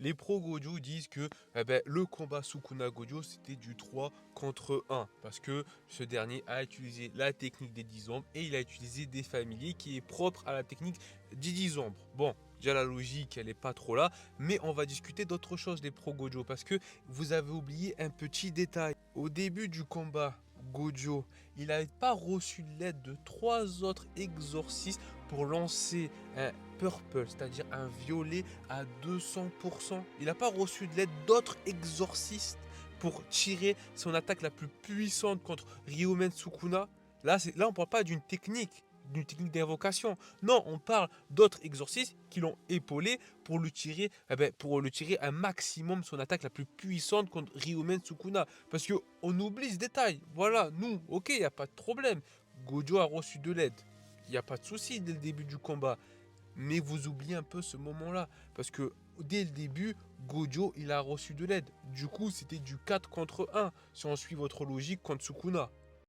Les pros Gojo disent que le combat Sukuna Gojo, c'était du 3 contre 1. Parce que ce dernier a utilisé la technique des 10 ombres et il a utilisé des familiers qui est propre à la technique des 10 ombres. Bon, déjà la logique, elle n'est pas trop là. Mais on va discuter d'autre chose des pros Gojo. Parce que vous avez oublié un petit détail. Au début du combat, Gojo, il n'avait pas reçu l'aide de 3 autres exorcistes pour lancer un purple, c'est-à-dire un violet à 200%. Il n'a pas reçu de l'aide d'autres exorcistes pour tirer son attaque la plus puissante contre Ryomen Sukuna. Là on ne parle pas d'une technique d'invocation. Non, on parle d'autres exorcistes qui l'ont épaulé pour lui tirer, pour lui tirer un maximum son attaque la plus puissante contre Ryomen Sukuna. Parce qu'on oublie ce détail. Voilà, nous, ok, il n'y a pas de problème. Gojo a reçu de l'aide. Il n'y a pas de souci dès le début du combat. Mais vous oubliez un peu ce moment-là. Parce que dès le début, Gojo, il a reçu de l'aide. Du coup, c'était du 4 contre 1. Si on suit votre logique contre Sukuna.